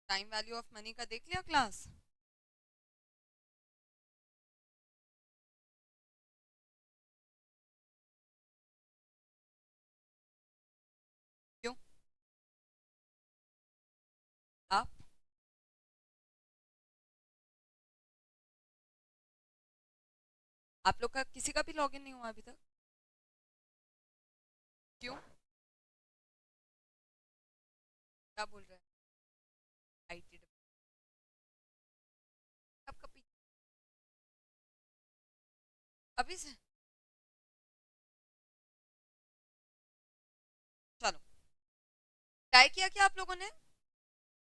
Time value of money का देख लिया क्लास? क्यों? आप आप लोग का किसी का भी लॉगिन नहीं हुआ अभी तक? क्यों? क्या बोल रहे हैं? आईटी आपका अभी से? चलो, ट्राई किया क्या आप लोगों ने?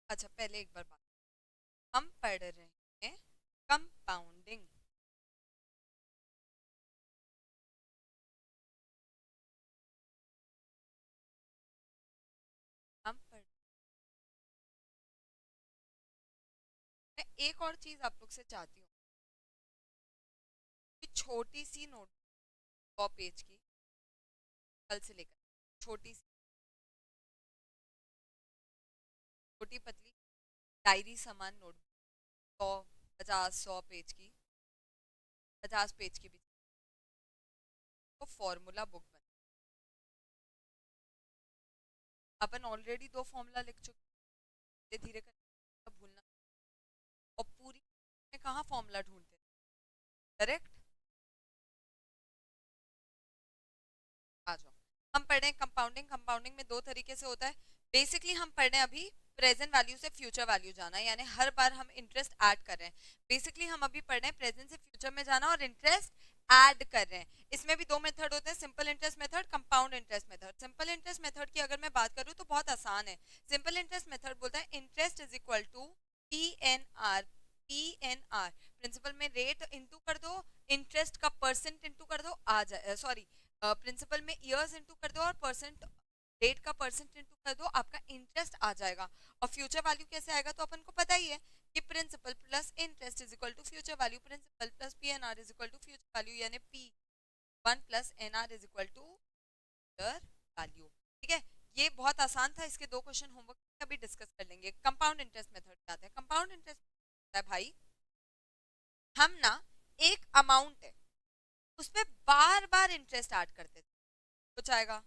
अच्छा, पहले एक बार बात, हम पढ़ रहे हैं कंपाउंडिंग। हम पढ़ मैं एक और चीज आप लोग से चाहती हूँ कि छोटी सी नोट 100 पेज की, कल से लेकर छोटी सी, छोटी पतली डायरी समान नोट, 100 50 100 पेज की, 50 पेज की भी, तो फॉर्मूला बुक बन, अपन ऑलरेडी 2 फॉर्मूला लिख चुके, धीरे धीरे कर भूलना। और पूरी में कहाँ फॉर्मूला ढूंढते, करेक्ट? आ जाओ, हम पढ़ रहे हैं कंपाउंडिंग। कंपाउंडिंग में दो तरीके से होता है। बेसिकली हम पढ़ रहे हैं अभी प्रेजेंट वैल्यू से फ्यूचर वैल्यू जाना, यानी हर बार हम इंटरेस्ट ऐड कर रहे हैं। बेसिकली हम अभी पढ़ रहे हैं प्रेजेंट से फ्यूचर में जाना और इंटरेस्ट ऐड कर रहे हैं। इसमें भी दो मेथड होते हैं, simple interest method, compound interest method. Simple interest method की अगर मैं बात करूं तो बहुत आसान है। सिंपल इंटरेस्ट मेथड बोलता है interest is equal to P N R. P N R principal में रेट इंटू कर दो, इंटरेस्ट का परसेंट इंटू कर दो, आ जाए, सॉरी, प्रिंसिपल में ईयर्स इंटू कर दो और परसेंट, डेट का परसेंट इंटू कर दो, आपका इंटरेस्ट आ जाएगा। और फ्यूचर वैल्यू कैसे आएगा तो अपन को पता ही है कि principal plus interest is equal to future value, principal plus P N R is equal to future value, यानी P one plus N R is equal to future value. ठीक है, ये बहुत आसान था, इसके दो क्वेश्चन होमवर्क अभी डिस्कस कर लेंगे। कंपाउंड इंटरेस्ट मेथड पे आते हैं। कंपाउंड इंटरेस्ट है भाई, हम ना एक अमाउंट है उस पर बार बार इंटरेस्ट ऐड करते थे। कुछ आएगा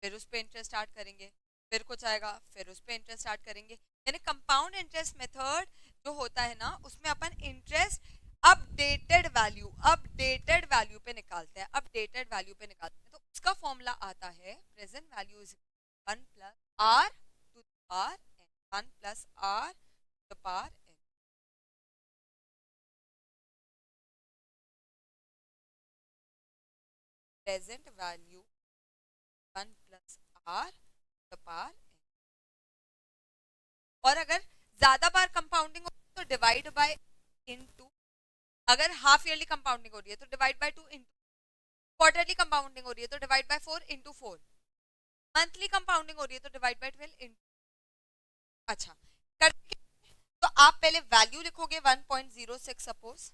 फिर उस पर इंटरेस्ट ऐड करेंगे, फिर कुछ आएगा फिर उस पर इंटरेस्ट ऐड करेंगे। यानी कंपाउंड इंटरेस्ट मेथड जो होता है ना, उसमें अपन इंटरेस्ट अपडेटेड वैल्यू पे निकालते हैं, अपडेटेड वैल्यू पे निकालते हैं। तो उसका फॉर्मूला आता है present value is 1 plus are to the power N, 1 plus are to the power N. Present value 1 plus are to the power, और अगर ज्यादा बार कंपाउंडिंग हो तो डिवाइड बाय इनटू, अगर हाफ ईयरली कंपाउंडिंग हो रही है तो divide by 2 into, quarterly compounding हो रही है तो divide by 4 into 4, monthly compounding हो रही है तो डिवाइड बाय 12 इनटू। अच्छा, करते तो आप पहले वैल्यू लिखोगे 1.06 सपोज,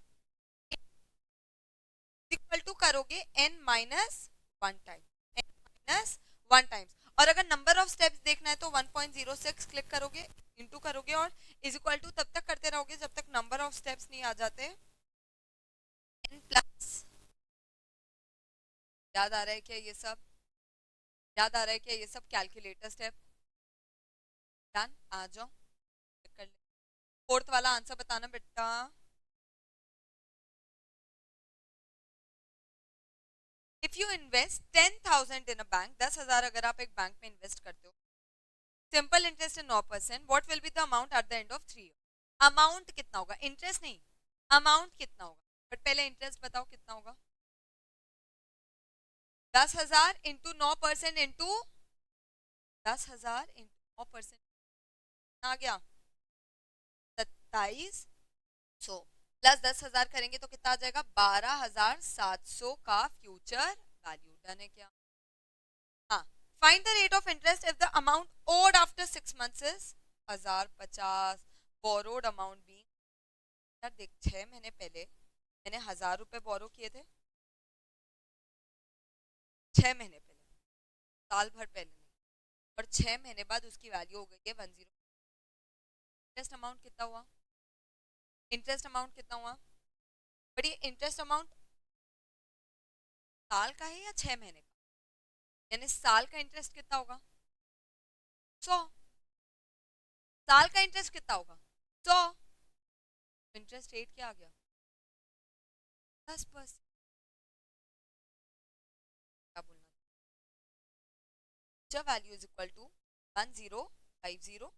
इक्वल टू करोगे n minus 1 time, n minus 1 times. और अगर नंबर ऑफ स्टेप्स देखना है तो 1.06 क्लिक करोगे, इनटू करोगे और इज इक्वल टू तब तक करते रहोगे जब तक नंबर ऑफ स्टेप्स नहीं आ जाते n प्लस। याद आ रहा है क्या ये सब? याद आ रहा है क्या ये सब? कैलकुलेटर स्टेप डन, आ जाओ कर ले। फोर्थ वाला आंसर बताना बेटा। If you invest 10,000 in a bank, 10,000 अगर आप एक बैंक में इन्वेस्ट करते हो, सिंपल इंटरेस्ट है 9%, what will be the amount at the end of 3 year? Amount कितना होगा, इंटरेस्ट नहीं, अमाउंट कितना होगा? बट पहले इंटरेस्ट बताओ कितना होगा। 10,000 इंटू 9% इंटू 10,000 इंटू 9% आ गया 2700, प्लस 10,000 करेंगे तो कितना आ जाएगा? 12,700 का फ्यूचर वैल्यू। डन है क्या? हाँ, find the rate of interest if the amount owed after 6 months is 1,050, borrowed amount भी, यार देख 6 महीने पहले मैंने 1,000 रुपए बोरो किए थे, 6 महीने पहले, साल भर पहले नहीं, और 6 महीने बाद उसकी वैल्यू हो गई है 10। इंटरेस्ट अमाउंट कितना हुआ, इंटरेस्ट अमाउंट कितना हुआ, बट ये इंटरेस्ट अमाउंट साल का है या 6 महीने का, यानी साल का इंटरेस्ट कितना होगा 100, साल का इंटरेस्ट कितना होगा 100, इंटरेस्ट रेट क्या आ गया 10%। क्या बोलना, future value is equal to 1050,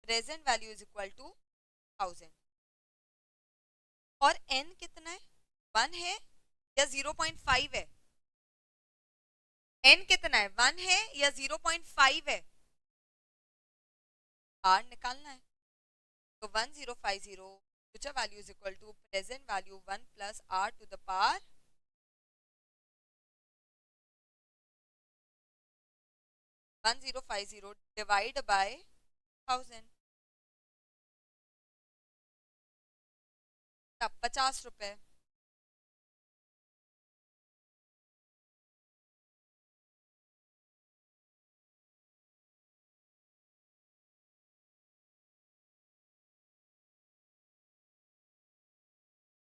present value is equal to 1000, और n कितना है 1 है या 0.5 है, n कितना है 1 है या 0.5 है, r निकालना है। तो 1050 future value is equal to present value 1 plus r to the power 1050 divide by 1000, तब 50 रुपए।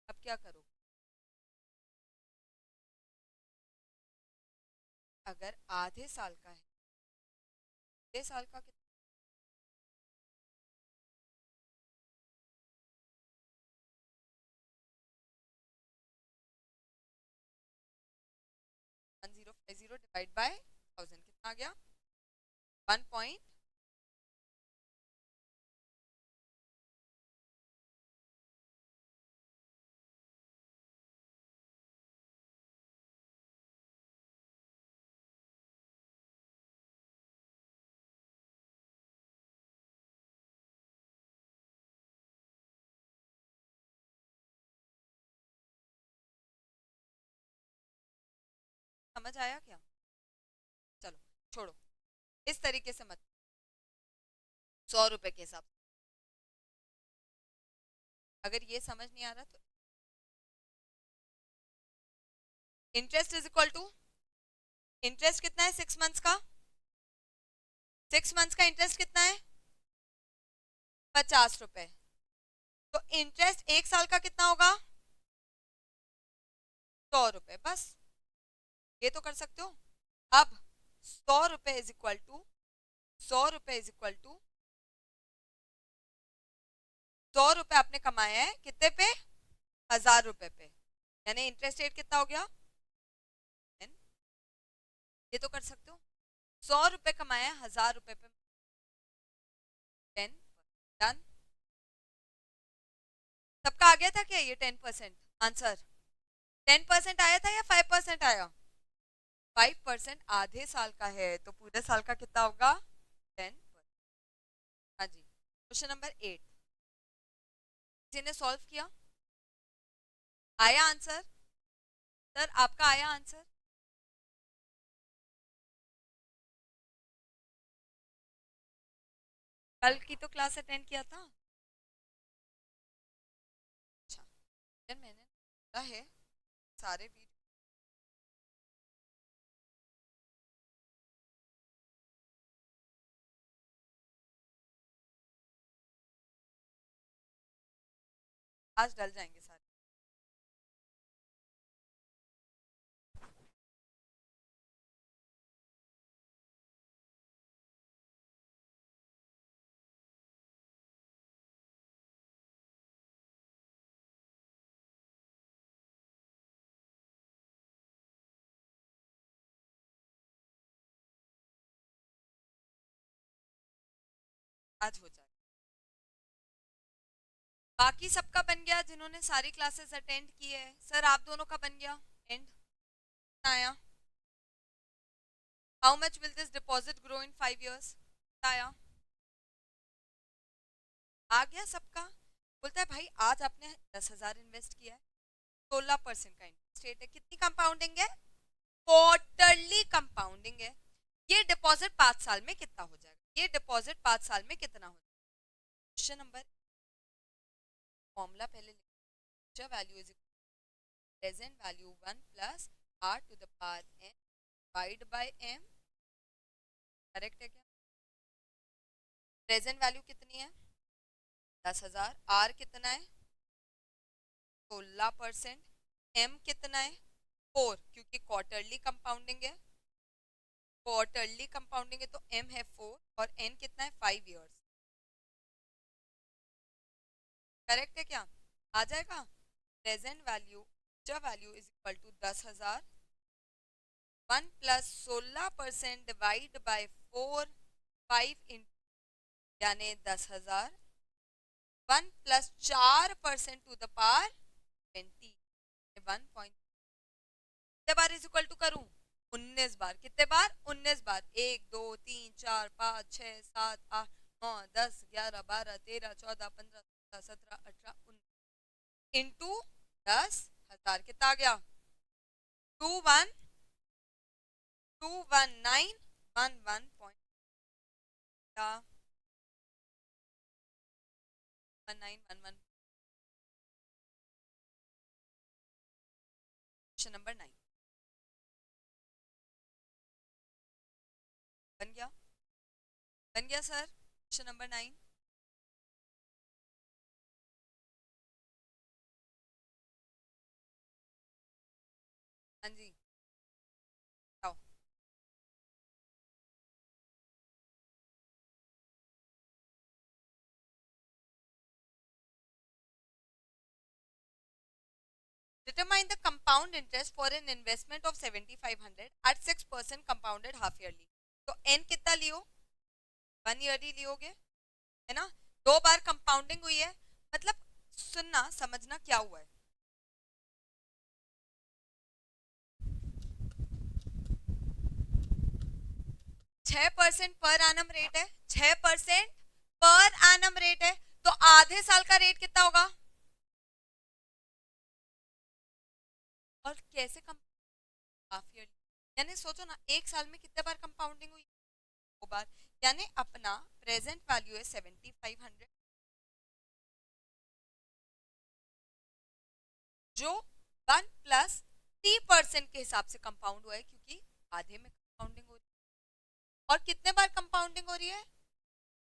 अब क्या करो, अगर आधे साल का है, आधे साल का कितना, 1050 डिवाइड बाय 1000 कितना आ गया 1 समझ आया क्या, चलो छोड़ो, इस तरीके से मत, 100 रुपए के हिसाब से, अगर ये समझ नहीं आ रहा तो interest is equal to, interest कितना है 6 मंथ्स का, 6 मंथ्स का इंटरेस्ट कितना है 50 रुपए, तो इंटरेस्ट 1 साल का कितना होगा 100 रुपए, बस ये तो कर सकते हो। अब 100 रुपए इज इक्वल टू 100 रुपए इज इक्वल टू 100 रुपए आपने कमाया है कितने पे 1000 रुपए पे, यानी इंटरेस्ट रेट कितना हो गया 10, ये तो कर सकते हो। 100 रुपए कमाया है 1000 रुपए पे 10, डन। सबका आ गया था क्या ये 10% आंसर, 10% आया था या 5% आया, 5% आधे साल का है तो पूरे साल का कितना होगा 10%। हाँ जी, क्वेश्चन नंबर 8, किसी ने सॉल्व किया, आया आंसर, सर आपका आया आंसर, कल की तो क्लास अटेंड किया था, अच्छा फिर मैंने बोला है सारे वीडियो, आज डल जाएंगे सारे, आज हो जाए। बाकी सबका बन गया जिन्होंने सारी क्लासेस अटेंड की है, सर आप दोनों का बन गया एंड आया, how much will this deposit grow in 5 years, आया, आ गया सबका। बोलता है भाई आज आपने 10,000 इन्वेस्ट किया है, 16% का इंटरेस्ट रेट है, कितनी कंपाउंडिंग है, क्वार्टरली कंपाउंडिंग है, ये डिपॉजिट 5 साल में कितना हो जाएगा, ये डिपॉजिट 5 साल में कितना हो जाएगा। क्वेश्चन नंबर, फॉर्मूला पहले future value is present value 1 plus r to the power n divide by m, correct है क्या, प्रेजेंट वैल्यू कितनी है 10,000। आर कितना है? 16%। एम कितना है? 4, क्योंकि क्वार्टरली कंपाउंडिंग है। क्वार्टरली कंपाउंडिंग है तो एम है 4 और एन कितना है? 5 ईयर्स। करेक्ट है क्या? आ जाएगा। Present value future value is equal to 10,000, 1 plus 16% divide by 4, 5 यानी 10,000, 1 प्लस 4% टू द पावर 20, 1 कितने बार इज इक्वल टू करूं? 19 बार। कितने बार? 19 बार। 1 2 3 4 5 6 7 8 9 10 11 12 13 14 15 16 17 18 19 इंटू 10,000 कितना आ गया? 21,219,11 1911। क्वेश्चन नंबर 9 बन गया? बन गया सर? Question number 9। हाँ जी, आओ। Determine the compound interest for an investment of 7,500 at 6% compounded half yearly. तो n कितना लियो? 1 ईयरली लियोगे, है ना? 2 बार कंपाउंडिंग हुई है, मतलब सुनना समझना क्या हुआ है। 6% पर एनम रेट है, 6% पर एनम रेट है, तो आधे साल का रेट कितना होगा? और कैसे कम? हाफ ईयरली, यानी सोचो ना, एक साल में कितने बार कंपाउंडिंग हुई? 2 बार। यानी अपना प्रेजेंट वैल्यू है 7,500, जो 1 प्लस 3% के हिसाब से कंपाउंड हुआ है, क्योंकि आधे में कंपाउंडिंग हो रही है। और कितने बार कंपाउंडिंग हो रही है?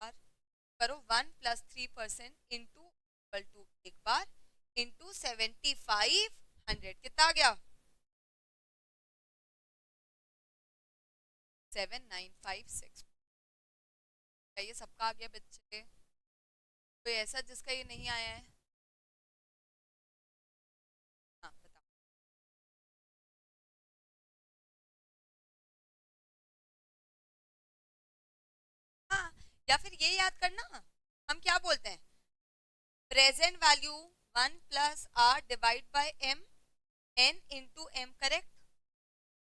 बार। करो 1 प्लस 3% इंटू इक्वल टू एक बार इंटू 7,500 कितना आ गया? 7,956। ये सबका आ गया बच्चे? कोई ऐसा जिसका ये नहीं आया है? हाँ बताओ। हाँ, या फिर ये याद करना, हम क्या बोलते हैं? Present value 1 plus R divide by M, N into M. Correct.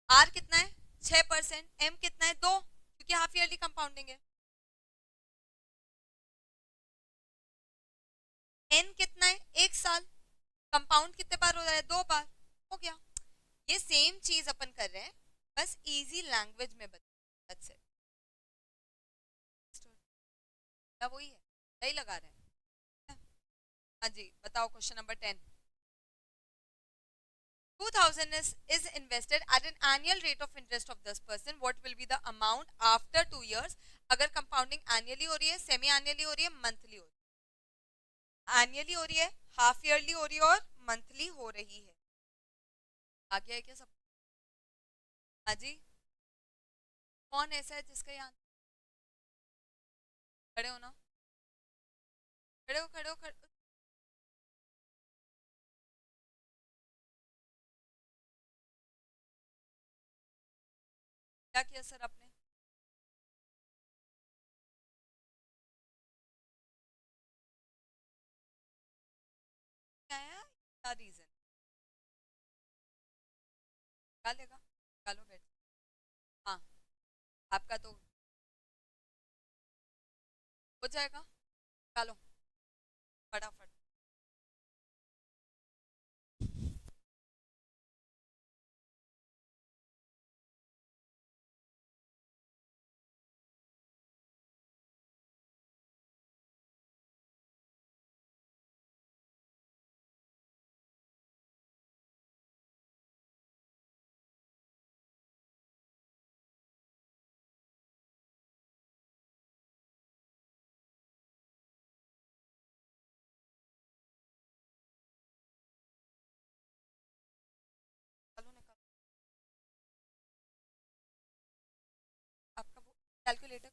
R कितना है? 6%। एम कितना है? 2, क्योंकि हाफ ईयरली कंपाउंडिंग है। एन कितना है? 1 साल। कंपाउंड कितने बार हो रहा है? 2 बार। हो गया। ये सेम चीज अपन कर रहे हैं, बस इजी लैंग्वेज में बता। That's it। वही है, सही लगा रहे हैं। हाँ जी, बताओ question number 10। 2,000 is invested at an annual rate of interest of 10%. What will be the amount after 2 years? अगर कंपाउंडिंग एनुअली हो रही है, सेमी एनुअली हो रही है, मंथली हो रही है? एनुअली हो रही है, हाफ ईयरली हो रही है और मंथली हो रही है। आ गया है क्या सब? हाँ जी। कौन ऐसा है जिसका यहाँ? खड़े हो ना, खड़े हो खड़े हो खड़े हो। क्या किया सर आपने? क्या है? क्या रीजन? क्या लेगा? चलो बैठ। हाँ, आपका तो हो जाएगा। चलो फटाफट। कैलकुलेटर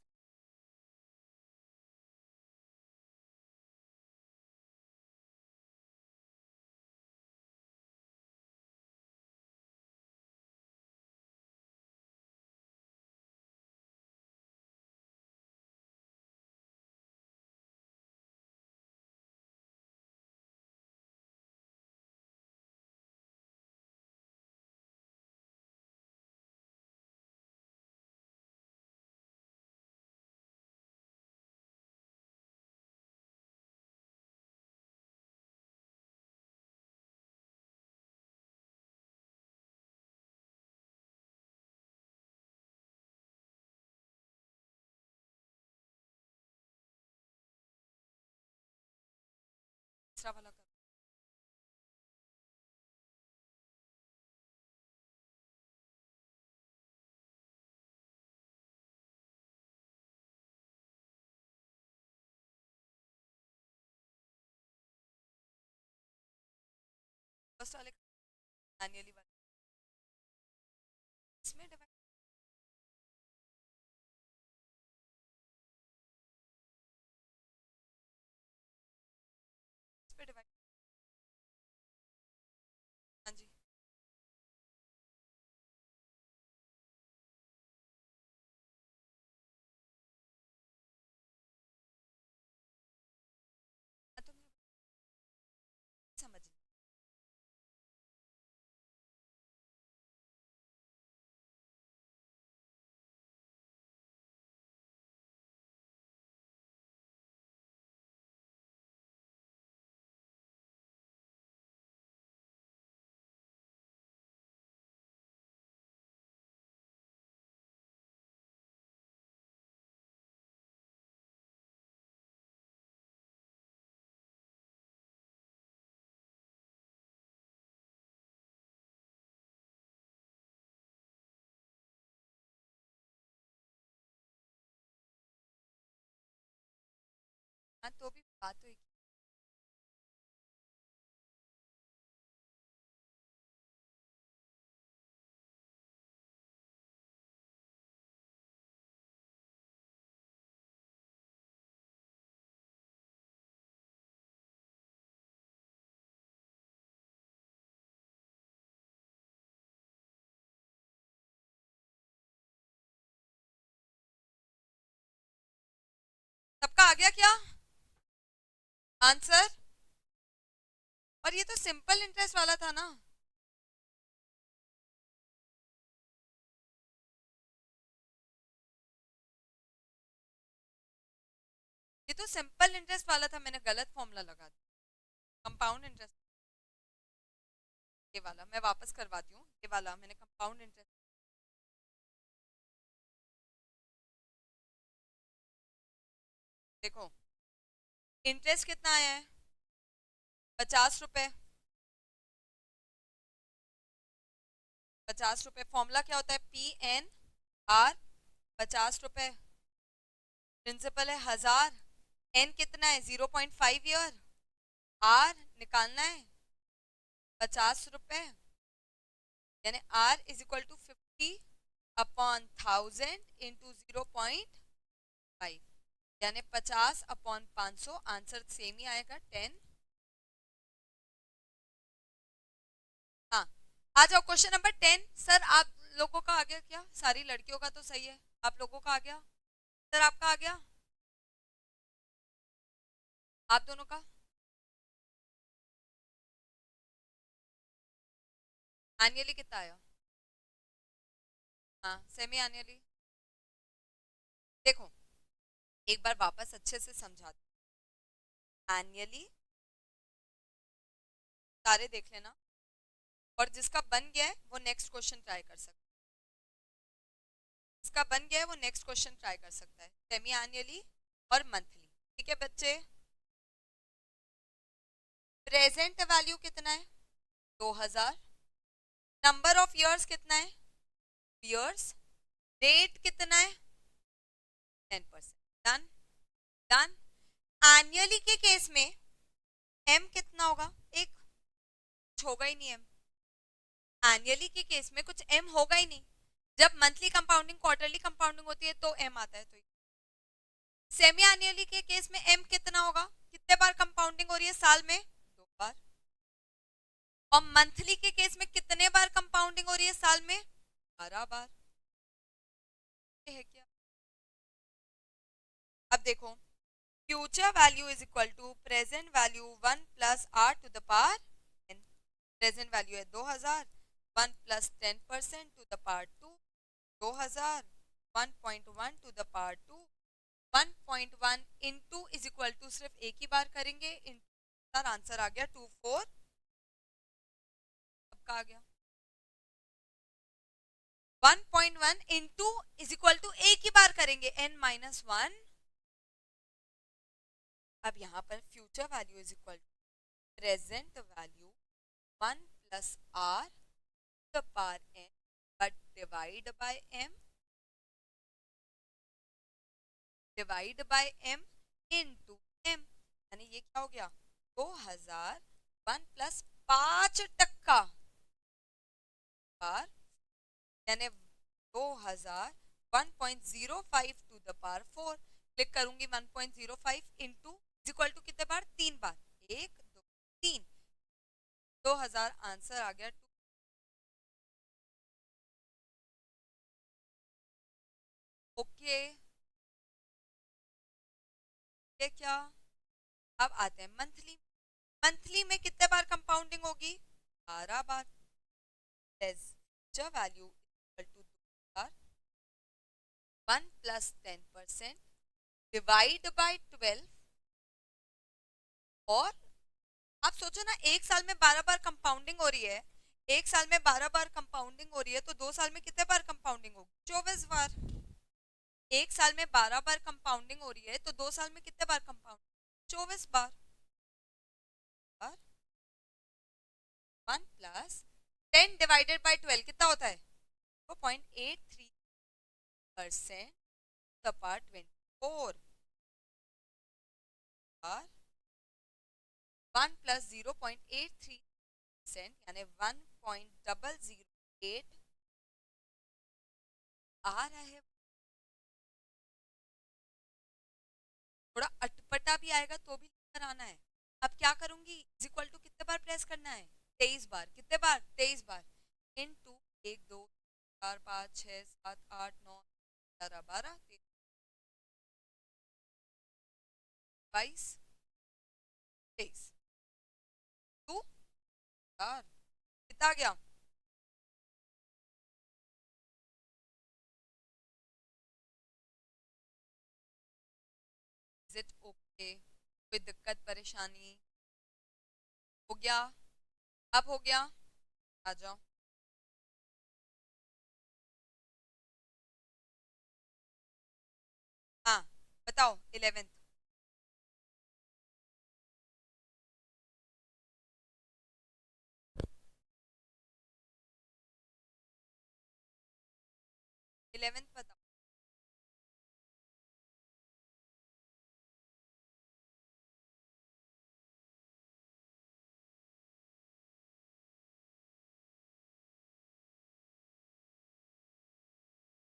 तीसरा वाला कर फर्स्ट वाले मैन्युअली वाले इसमें डिवाइड इस पे डिवाइड हाँ जी हाँ, तुम समझ हाँ तो भी बात तो एक सबका आ गया क्या आंसर और ये तो सिंपल इंटरेस्ट वाला था ना ये तो सिंपल इंटरेस्ट वाला था मैंने गलत फॉर्मूला लगा दिया कंपाउंड इंटरेस्ट ये वाला मैं वापस करवाती हूँ ये वाला मैंने कंपाउंड इंटरेस्ट देखो इंटरेस्ट कितना आया है 50 रुपए 50 रुपए फॉर्मूला क्या होता है PNR 50 रुपए प्रिंसिपल है 1000 एन कितना है 0.5 ईयर आर निकालना है 50 रुपए यानी R is equal to 50/1000 into 0.5 यानी 50/500 आंसर सेम ही आएगा 10 हाँ आ जाओ क्वेश्चन नंबर 10 सर आप लोगों का आ गया क्या सारी लड़कियों का तो सही है आप लोगों का आ गया सर आपका आ गया आप दोनों का एनुअली कितना आया हाँ सेमी एनुअली देखो एक बार वापस अच्छे से समझा एनुअली सारे देख लेना और जिसका बन गया है वो नेक्स्ट क्वेश्चन ट्राई कर सकता है जिसका बन गया है वो नेक्स्ट क्वेश्चन ट्राई कर सकता है सेमी एनुअली और मंथली ठीक है बच्चे प्रेजेंट वैल्यू कितना है 2000 नंबर ऑफ इयर्स कितना है इयर्स रेट कितना है 10% डन डन एनुअली के केस में एम कितना होगा एक कुछ होगा ही नहीं एम एनुअली के केस में कुछ एम होगा ही नहीं जब मंथली कंपाउंडिंग क्वार्टरली कंपाउंडिंग होती है तो एम आता है। तो सेमी एनुअली के केस में एम कितना होगा, कितने बार कंपाउंडिंग हो रही है साल में, 2 बार। और मंथली के केस में कितने बार कंपाउंडिंग हो रही है साल में, 12 बार। ये है क्या? अब देखो, future value is equal to present value 1 plus are to the power n। Present value है 2000, 1 plus 10% to the power 2, 2000, 1.1 to the power 2, 1.1 into is equal to सिर्फ एक ही बार करेंगे, इंटू आंसर आ गया 24। अब का आ गया 1.1 इंटू इज इक्वल टू एक ही बार करेंगे n-1। अब यहाँ पर future value is equal to present value 1 plus R the power n but divide by m, divide by m into m, यानी ये क्या हो गया 2000, 1 प्लस 5% बार, यानी 2000, 1.05 टू द पावर 4। क्लिक करूंगी 1.05 इंटू इक्वल टू कितने बार, 3 बार, 1 2 3, 2000 आंसर आ गया 2। ओके, ये क्या? अब आते हैं मंथली। मंथली में कितने बार कंपाउंडिंग होगी, 12 बार। Value equal to 1 plus 10% divide by 12। और आप सोचो ना, एक साल में 12 बार कंपाउंडिंग हो रही है, एक साल में 12 बार कंपाउंडिंग हो रही है, तो 2 साल में कितने बार कंपाउंडिंग होगी, 24 बार। एक साल में 12 बार कंपाउंडिंग हो रही है, तो 2 साल में कितने बार कंपाउंड, 24 बार। 1 प्लस 10 डिवाइडेड बाय 12 कितना होता है, 0.83% द पावर 24 बार 1 प्लस 0.83% यानी 1.008 आ रहा है। थोड़ा अटपटा भी आएगा तो भी लिखकर आना है। अब क्या करूंगी, इक्वल टू कितने बार प्रेस करना है, 23 बार। कितने बार, 23 बार इनटू 1 2 4 5 6 7 8 9 11 12 22 23 2 4 कितना आ गया, इज इट ओके? कोई दिक्कत परेशानी? हो गया? अब हो गया, आ जाओ। हाँ बताओ 11th। 11th बताओ।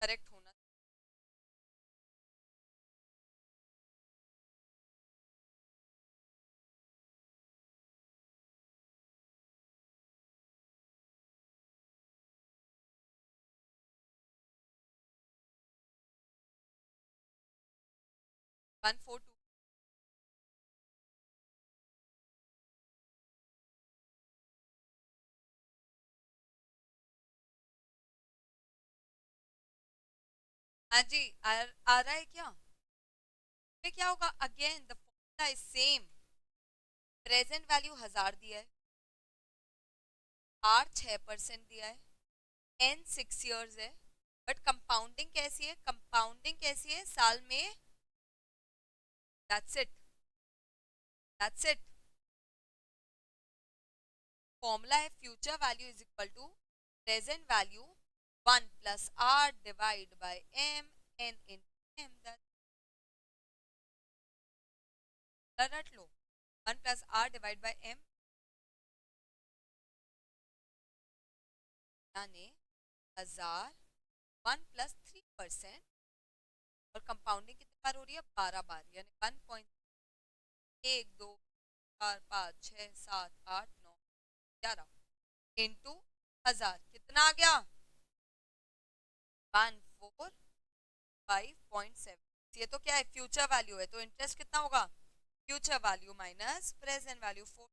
करेक्ट होना। One four two. हाँ जी, आ रहा है क्या? ये क्या होगा, again the formula is same. Present value 1000 दिया है, आर 6% दिया है, एन 6 इयर्स है, बट कंपाउंडिंग कैसी है, कंपाउंडिंग कैसी है साल में, that's it, that's it. Formula है future value is equal to present value 1 plus R divide by M N in M, रट लो, 1 plus R divide by M, यानी 1000 1+3%, और कंपाउंडिंग कितनी बार हो रही है? 12 बार, यानी 1.1 2 4 5 6 7 8 9 11 इंटू 1000 कितना आ गया? 1405.7। ये तो क्या है? फ्यूचर वैल्यू है, तो इंटरेस्ट कितना होगा? Future value minus present value 4।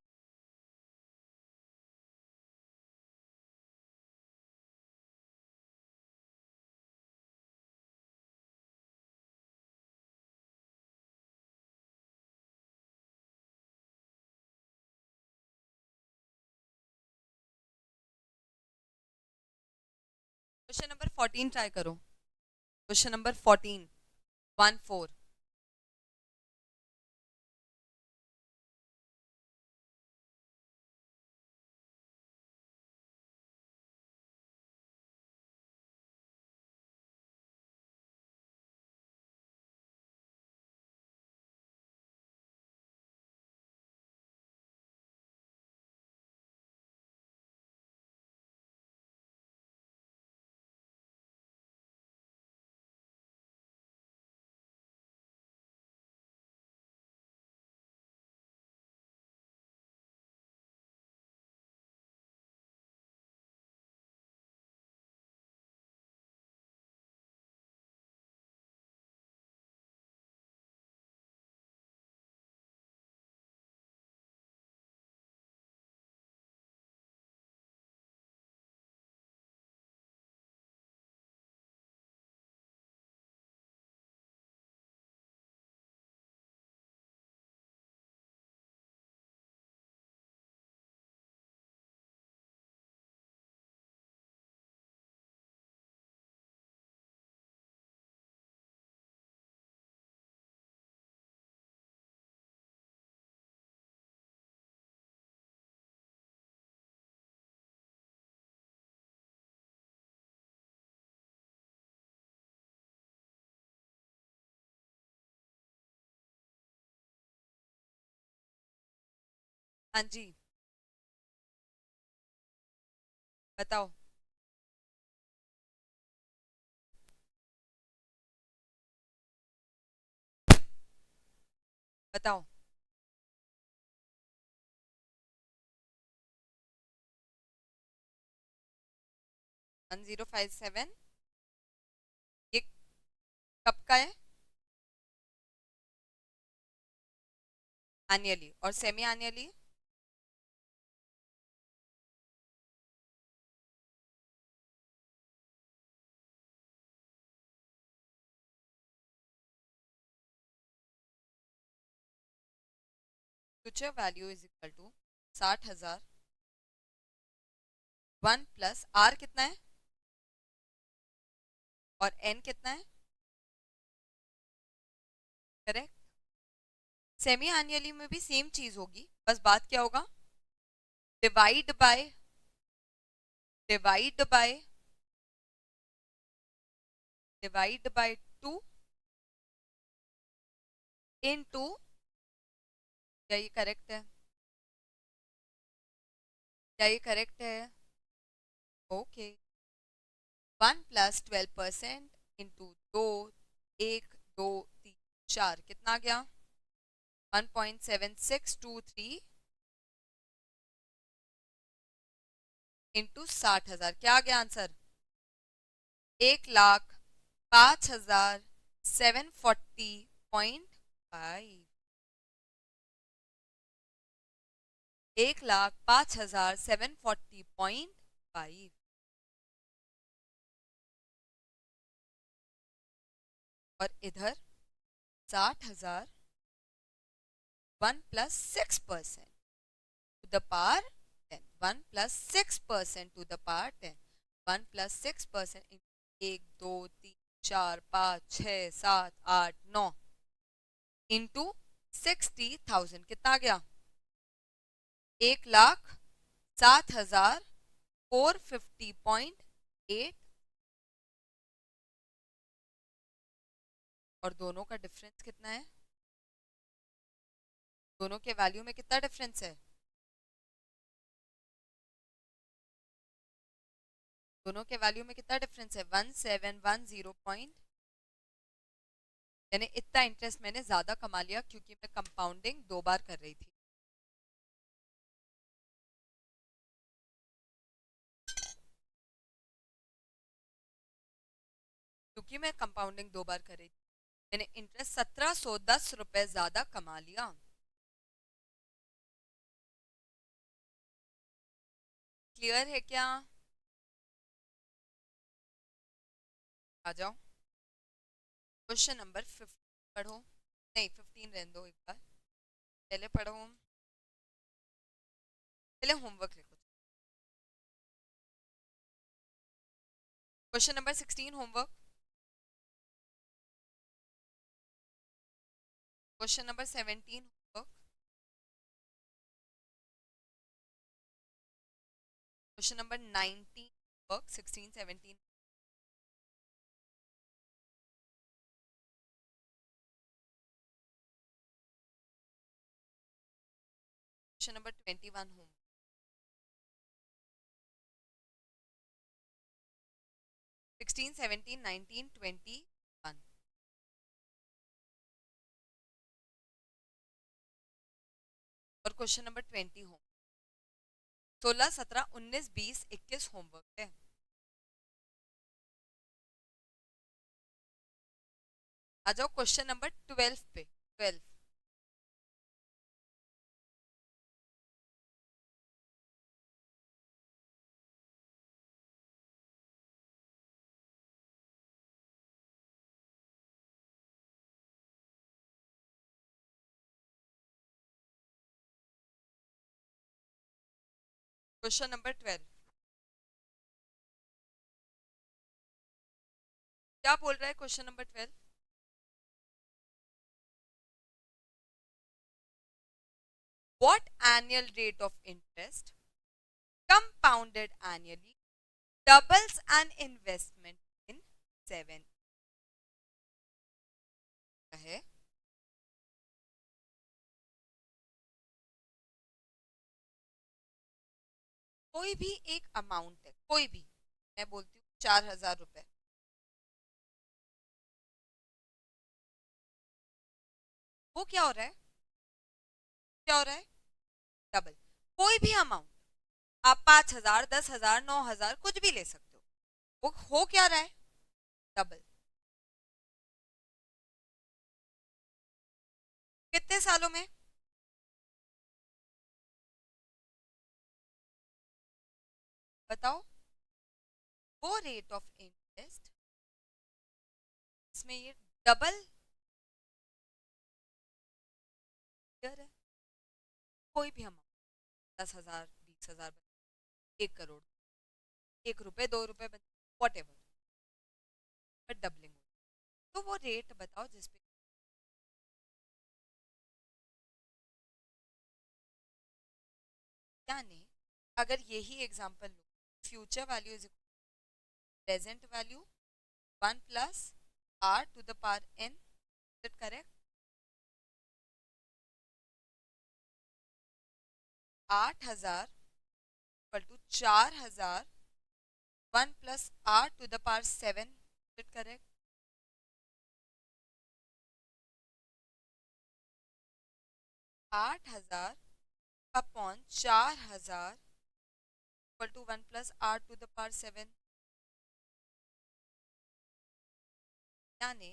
Question number 14 try करो। Question number 14, 1 4। हाँ जी, बताओ। बताओ। 1057, ये कब का है? एनुअली। और semi annually? Future value is equal to 60,000, 1 plus R कितना है और एन कितना है? करेक्ट। सेमी एनुअली में भी सेम चीज होगी, बस बात क्या होगा? Divide by, divide by, divide by 2 into, क्या ये करेक्ट है? क्या ये करेक्ट है? ओके। 1+12% इंटू 2, 1 2 3 4 कितना आ गया? 1.7623 इंटू 60,000, क्या आ गया आंसर? 1,05,740.5। 1,05,740.5। और इधर 60,000, 1+6% to the power 10, 1+6% to the power 10, 1+6%, 1 2 3 4 5 6 7 8 9 into 60,000 कितना आ गया? 1,07,450.8। और दोनों का डिफरेंस कितना है? दोनों के वैल्यू में कितना डिफरेंस है? दोनों के वैल्यू में कितना डिफरेंस है 1710 पॉइंट, यानी इतना इंटरेस्ट मैंने ज्यादा कमा लिया क्योंकि मैं कंपाउंडिंग 2 बार कर रही थी। क्योंकि मैं कंपाउंडिंग 2 बार कर रही थी मैंने इंटरेस्ट 1710 रुपए ज्यादा कमा लिया। क्लियर है क्या? आ जाओ क्वेश्चन नंबर 15 पढ़ो, नहीं 15 रहने दो, एक बार पहले पढ़ो, पहले होमवर्क लिखो। Question number 16 homework. Question number 17 homework. Question number 19 homework, 16 17। Question number 21 homework. 16 17 19 21। और क्वेश्चन नंबर 20 होमवर्क। 16 17 19 20 21 होमवर्क है। आ जाओ क्वेश्चन नंबर 12 पे। 12 क्वेश्चन नंबर 12 क्या बोल रहा है? Question number 12 what annual rate of interest compounded annually doubles an investment in 7 है। कोई भी एक अमाउंट है, कोई भी, मैं बोलती हूँ 4000 रुपए, वो क्या हो रहा है? क्या हो रहा है? डबल। कोई भी अमाउंट, आप 5000 10,000 9,000 कुछ भी ले सकते हो, वो हो क्या रहा है? डबल। कितने सालों में? बताओ। वो रेट ऑफ इंटरेस्ट इसमें ये डबल है। कोई भी अमाउंट 10,000 20,000 1 करोड़ 1 रुपए 2 रुपए वॉट एवर, बट डबलिंग। तो वो रेट बताओ जिसपे, यानी अगर यही एग्जांपल लो, future value is present value 1 plus are to the power N, is it correct? 8,000 equal to 4,000 1 plus are to the power 7, is it correct? 8,000 upon 4,000 equal to 1 plus are to the power 7, यानी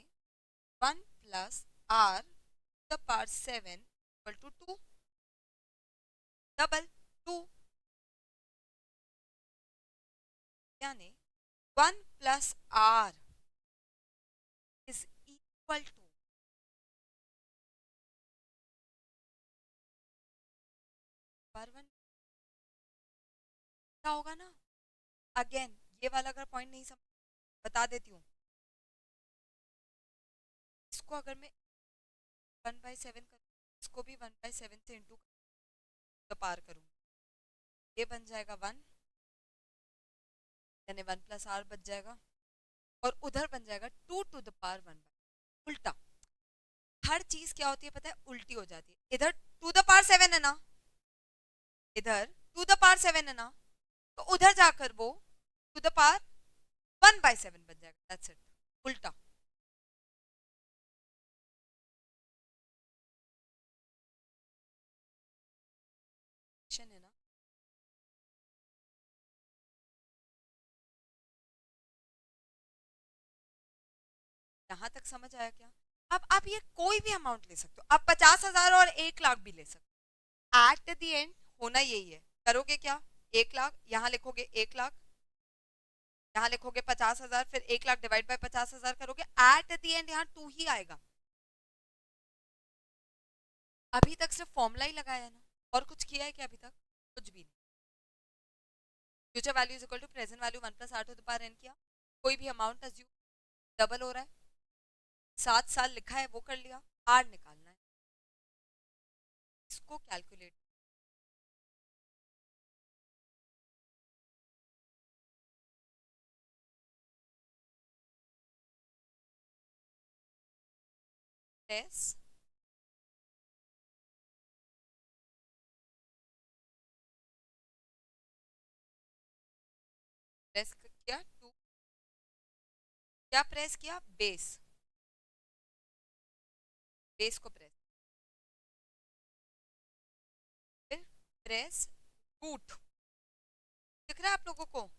1 plus are to the power 7 equal to 2, double 2, यानी 1 plus R is equal to पर 1, क्या होगा ना? Again ये वाला अगर point नहीं समझ, बता देती हूँ। इसको अगर मैं 1/7 कर, इसको भी 1/7 से इंटू तो पार करूँ, ये बन जाएगा 1, यानी 1 प्लस आर बच जाएगा, और उधर बन जाएगा 2 टू द पावर 1, उल्टा। हर चीज क्या होती है पता है? उल्टी हो जाती है। इधर टू द पावर 7 है ना, इधर टू द पावर 7 है ना, तो उधर जाकर वो टू द पावर 1/7 बन जाएगा, दैट्स इट, उल्टा। है ना, यहां तक समझ आया क्या? अब आप ये कोई भी अमाउंट ले सकते हो, आप 50,000 और 1 लाख भी ले सकते हो, एट द एंड होना यही है। करोगे क्या, 1 लाख यहाँ लिखोगे, 1 लाख यहाँ लिखोगे, 50,000, फिर 1 लाख डिवाइड बाय 50,000 करोगे, एट द एंड यहाँ 2 ही आएगा। अभी तक सिर्फ फॉर्मूला ही लगाया है ना, और कुछ किया है क्या अभी तक? कुछ भी नहीं। Future value is equal to present value 1 + r to the power n किया, कोई भी अमाउंट अज्यूम, डबल हो रहा है, 7 साल लिखा है वो कर लिया, r निकालना है, इसको कैलकुलेट। प्रेस प्रेस किया, टू क्या प्रेस किया, बेस, बेस को प्रेस, फिर प्रेस रूट, दिख रहा है आप लोगों को,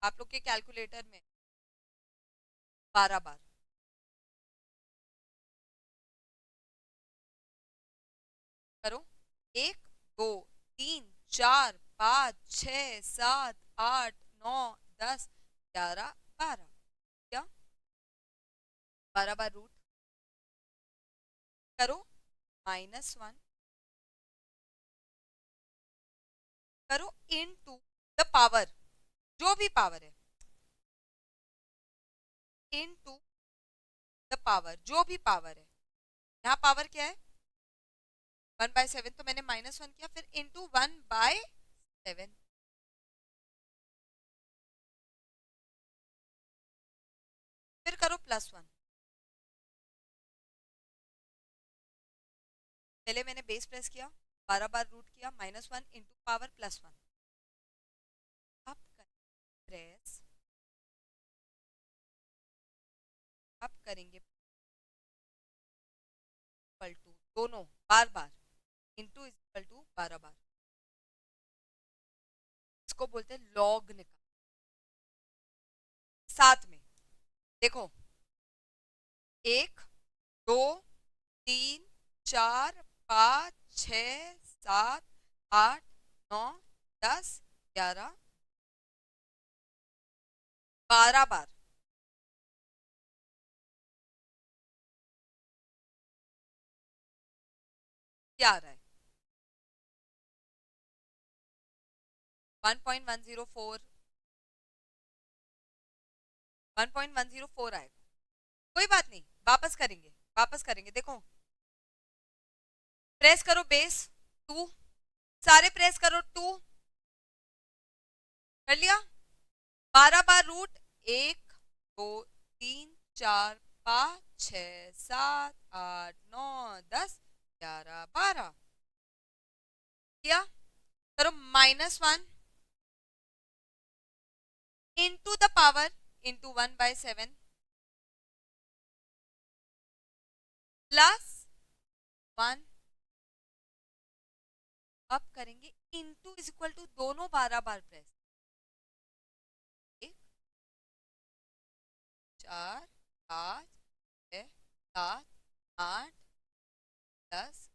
आप लोग के कैलकुलेटर में 12 बार। करो, 1 2 3 4 5 6 7 8 9 10 11 12, क्या 12 बार रूट करो, -1 करो इनटू द पावर, जो भी पावर है, इनटू द पावर, जो भी पावर है, यहाँ पावर क्या है 1/7, तो मैंने -1 किया, फिर इनटू 1/7, फिर करो +1, पहले मैंने बेस प्रेस किया, 12 बार रूट किया, -1 इंटू पावर +1, अब प्रेस, अब करेंगे इक्वल टू, दोनों बार बार, इंटू इज इक्वल टू 12 बार, इसको बोलते हैं लॉग निकाल। साथ में देखो, 1 2 3 4 5 6 7 8 9 10 11 12 बार, क्या आ रहा है 1.104, 1.104 आएगा, कोई बात नहीं, वापस करेंगे, वापस करेंगे, देखो प्रेस करो बेस 2, सारे प्रेस करो 2, कर लिया, 12 बार रूट, 1 2 3 4 5 6 7 8 9 10 11 12, किया, करो -1 इंटू द पावर इंटू 1/7 +1, अब करेंगे इंटू इज इक्वल टू, दोनों 12 बार प्रेस, 1 4 5 6 7 8 10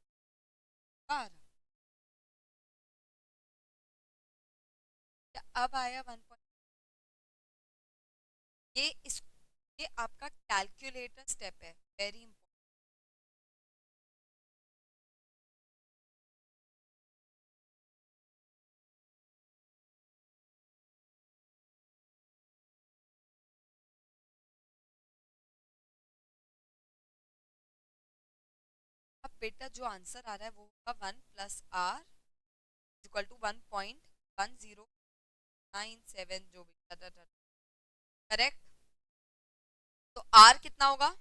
12, अब आया 1 ये इस, ये आपका कैलकुलेटर स्टेप है, वेरी इंपॉर्टेंट। अब बेटा जो आंसर आ रहा है वो होगा 1 + r इक्वल टू 1.1097, जो भी करेक्ट, तो r कितना होगा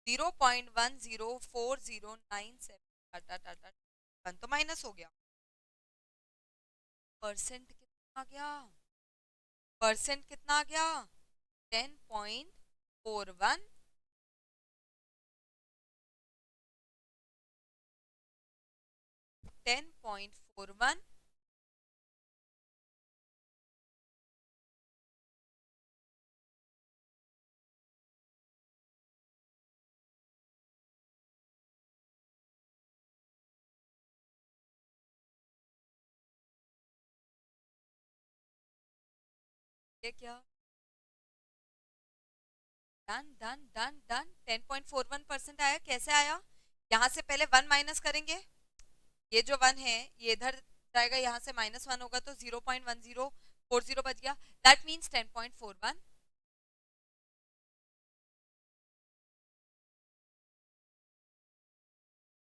0.104097, टाटा, 1 तो माइनस हो गया, परसेंट कितना आ गया परसेंट कितना आ गया 10.41 10.41 ये क्या डन डन डन डन 10.41% आया कैसे आया यहाँ से पहले 1 माइनस करेंगे ये जो 1 है ये इधर जाएगा यहाँ से -1 होगा तो 0.1040 बच गया दैट मीन्स 10.41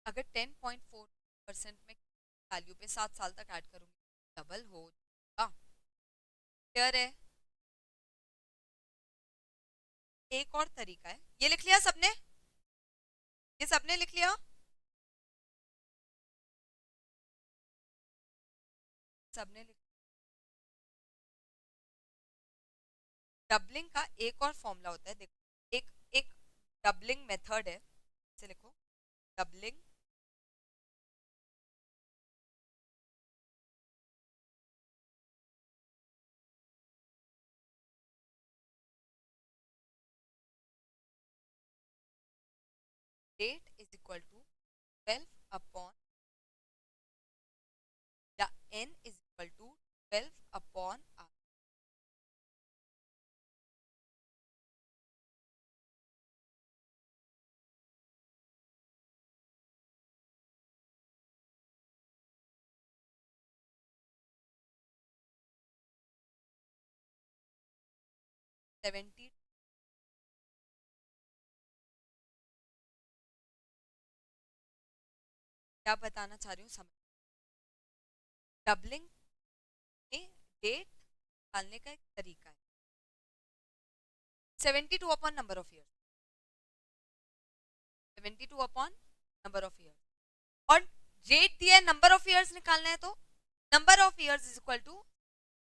अगर 10.4% में वैल्यू पे 7 साल तक ऐड करूंगी डबल हो जाएगा क्लियर है एक और तरीका है ये लिख लिया सबने ये सबने लिख लिया सबने लिख डबलिंग का एक और फॉर्मूला होता है देखो एक एक डबलिंग मेथड है इसे लिखो doubling rate is equal to 12 upon या n is equal to 12 upon r 70 क्या बताना चाह रही हूँ समझ डबलिंग में डेट डालने का एक तरीका है 72 upon number of year 72 upon number of year और रेट दिया है नंबर ऑफ ईयर्स निकालना है तो number of years is equal two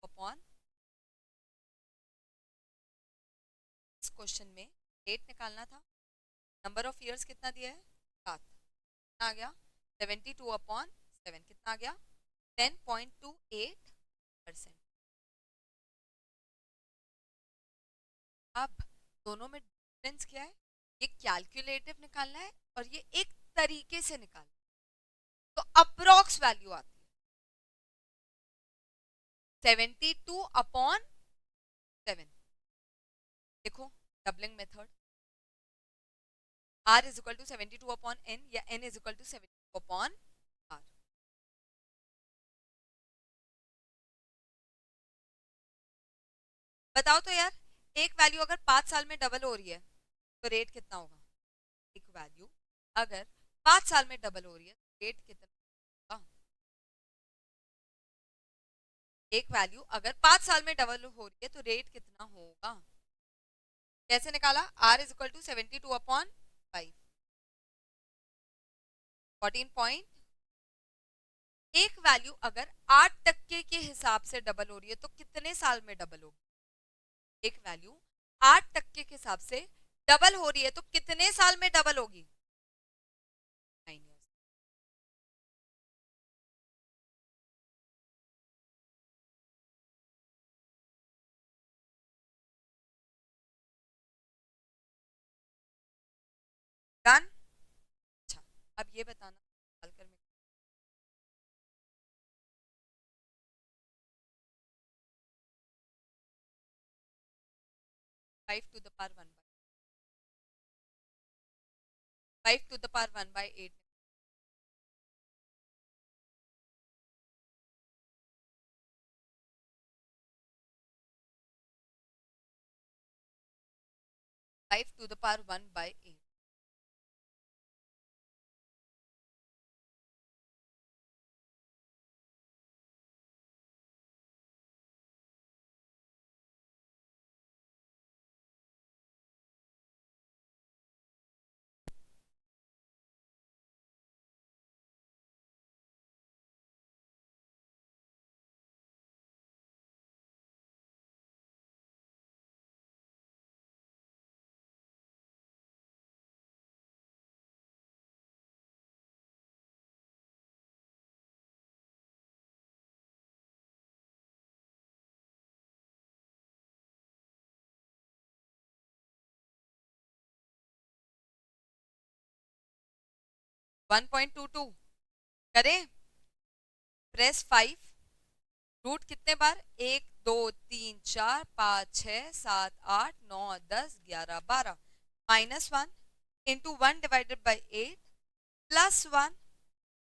upon इस क्वेश्चन में रेट निकालना था नंबर ऑफ ईयर्स कितना दिया है 7 कितना आ गया 72 अपॉन 7 कितना आ गया 10.28%। अब दोनों में डिफरेंस क्या है ये कैलकुलेटिव निकालना है और ये एक तरीके से निकालना है तो अप्रोक्स वैल्यू आती है 72 अपॉन 7 देखो doubling method r is equal to 72 upon n या n is equal to 72 upon r बताओ तो यार एक वैल्यू अगर 5 साल में डबल हो रही है तो रेट कितना होगा एक वैल्यू अगर 5 साल में डबल हो रही है तो रेट कितना होगा एक वैल्यू अगर 5 साल में डबल हो रही है तो रेट कितना होगा कैसे निकाला r is equal to 72 upon 5 14 point एक वैल्यू अगर 8% के हिसाब से डबल हो रही है तो कितने साल में डबल होगी एक वैल्यू 8% के हिसाब से डबल हो रही है तो कितने साल में डबल होगी 9 ईयर्स 5 अच्छा अब ये बताना हल कर में 5 to the power 5 to the power 1/8 5 to the power 1/8 1.22 करें, प्रेस 5, रूट कितने बार, 1 2 3 4 5 6 7 8 9 10 11 12, -1 into 1 divided by 8 +1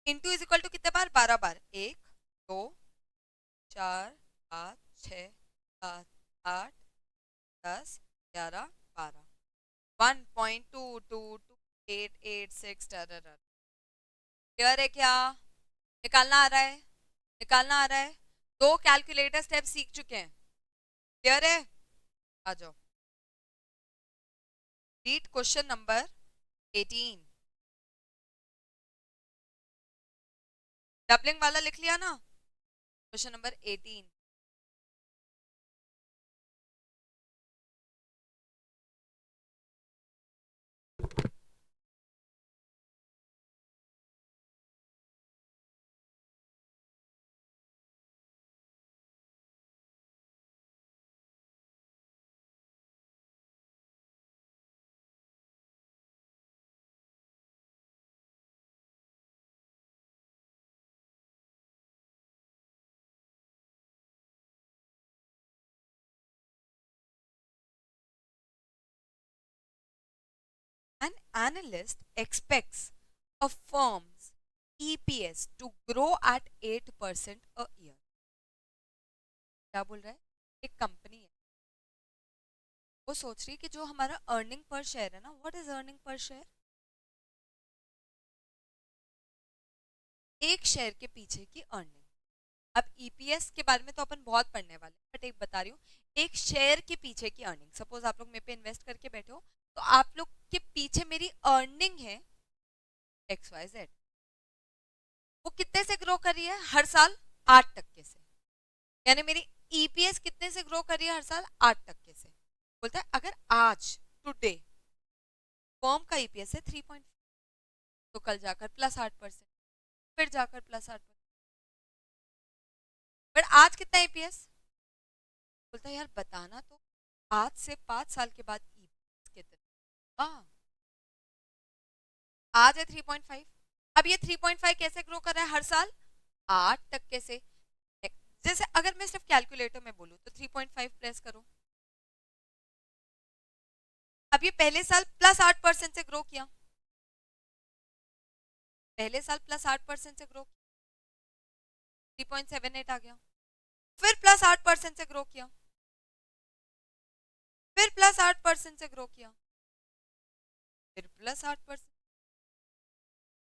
into is equal to कितने बार, 12 बार, 1 2 4 5 6 7 8 10 11 12, 1.222886। क्लियर है क्या, निकालना आ रहा है, निकालना आ रहा है, 2 कैलकुलेटर स्टेप सीख चुके हैं, क्लियर है, आ जाओ। Read question number 18। डबलिंग वाला लिख लिया ना, question number 18। An analyst expects a firm's EPS to grow at 8% a year। क्या बोल रहा है, एक कंपनी है, वो सोच रही है कि जो हमारा अर्निंग पर शेयर है ना, what is earning per share, एक शेयर के पीछे की अर्निंग। अब ईपीएस के बारे में तो अपन बहुत पढ़ने वाले हैं, बट एक बता रही हूँ, एक शेयर के पीछे की अर्निंग, सपोज आप लोग मेरे पे इन्वेस्ट करके बैठे हो, तो आप लोग के पीछे मेरी अर्निंग है XYZ, वो कितने से ग्रो कर रही है हर साल, 8% से, यानी मेरी ईपीएस कितने से ग्रो कर रही है हर साल, 8% से। बोलता है अगर आज टुडे फर्म का ईपीएस है 3.5, तो कल जाकर +8%, फिर जाकर +8%, बट आज कितना ईपीएस, बोलता है यार बताना तो, आज से 5 साल के बाद ईपीएस कितना, आज है 3.5, अब ये 3.5 कैसे ग्रो कर रहा है हर साल, 8% से। जैसे अगर मैं सिर्फ कैलकुलेटर में बोलूं तो 3.5 प्रेस करो, अब ये पहले साल +8% से ग्रो किया, पहले साल +8% से ग्रो, 3.78 आ गया, फिर +8% से ग्रो किया, फिर +8% से ग्रो किया, फिर +8%,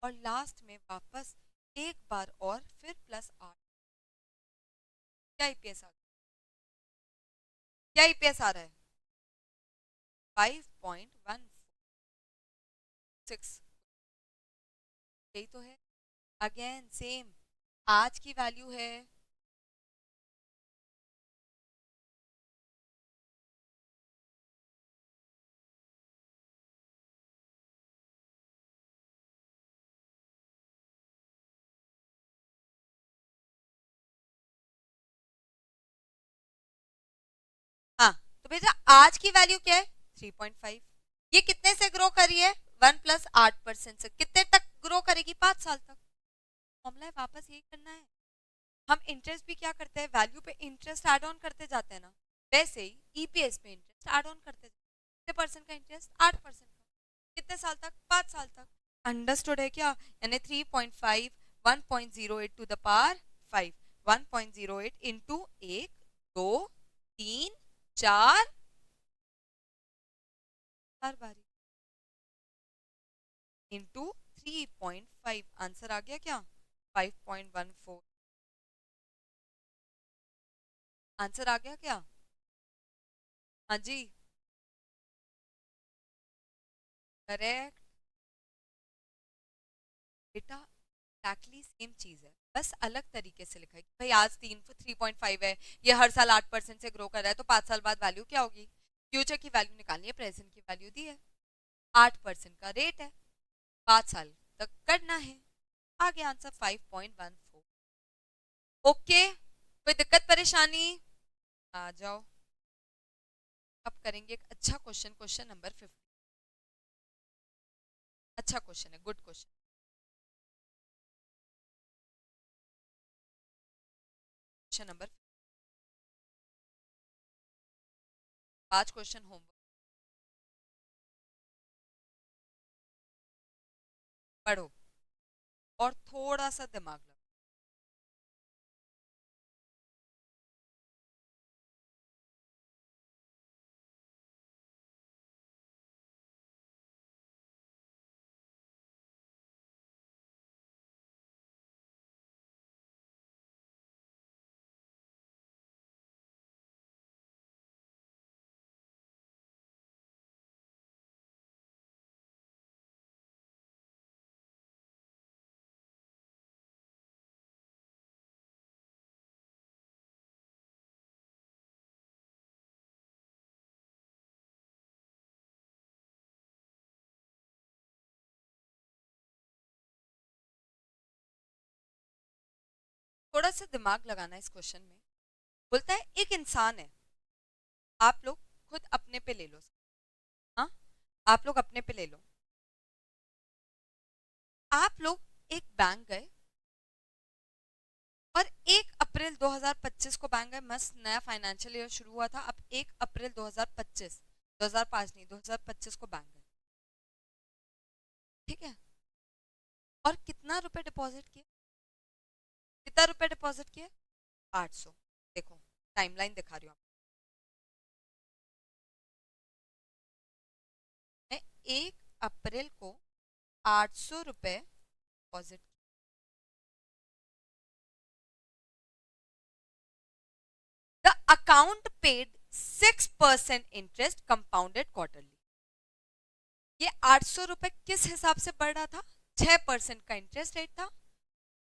और लास्ट में वापस एक बार और फिर +8। क्या ईपीएस आ, क्या ईपीएस आ रहा है, 5.16, यही तो है, अगेन सेम, आज की वैल्यू है, हाँ, तो बेटा आज की वैल्यू क्या है 3.5, ये कितने से ग्रो करी है 1 + 8% से, कितने तक ग्रो करेगी, 5 साल तक। फॉर्मूला है वापस यही करना है, हम इंटरेस्ट भी क्या करते हैं, वैल्यू पे इंटरेस्ट ऐड ऑन करते जाते हैं ना, वैसे ही ईपीएस पे इंटरेस्ट ऐड ऑन करते जाते हैं, कितने परसेंट का इंटरेस्ट, 8% का, कितने साल तक, 5 साल तक। अंडरस्टूड है क्या, यानी 3.5 1.08 टू द पावर 5, 1.08 इंटू 1 2 3 4 हर बारी इंटू 3.5, आंसर आ गया क्या, 5.14, आंसर आ गया क्या, हाँ जी करेक्ट, बेटा एक्टली सेम चीज है, बस अलग तरीके से लिखा है कि भाई आज 3.5 है, ये हर साल 8% से ग्रो कर रहा है, तो 5 साल बाद वैल्यू क्या होगी, फ्यूचर की वैल्यू निकालनी है, प्रेजेंट की वैल्यू दी है, 8% का रेट है, 5 साल तक करना है, आगे आंसर 5.14। ओके, कोई दिक्कत परेशानी, आ जाओ, अब करेंगे एक अच्छा क्वेश्चन, क्वेश्चन नंबर 50, अच्छा क्वेश्चन है, good question. Question number 5 question homework पढ़ो और थोड़ा सा दिमाग लगाओ। थोड़ा सा दिमाग लगाना इस क्वेश्चन में। बोलता है एक इंसान है, आप लोग खुद अपने पे ले लो। हाँ, आप लोग अपने पे ले लो। आप लोग एक बैंक गए और 1 अप्रैल 2025 को बैंक गए, मस्त नया फाइनेंशियल ईयर शुरू हुआ था। अब 1 अप्रैल 2025, 2005 नहीं 2025 को बैंक गए, ठीक है। और कितना रुपए डिपॉजिट किए? कितना रुपए डिपॉजिट किए? 800। देखो टाइमलाइन दिखा रही हूँ मैं। 1 अप्रैल को 800 रुपए deposit. The account paid 6% interest compounded quarterly. ये 800 रुपए किस हिसाब से बढ़ रहा था? 6% का इंटरेस्ट रेट था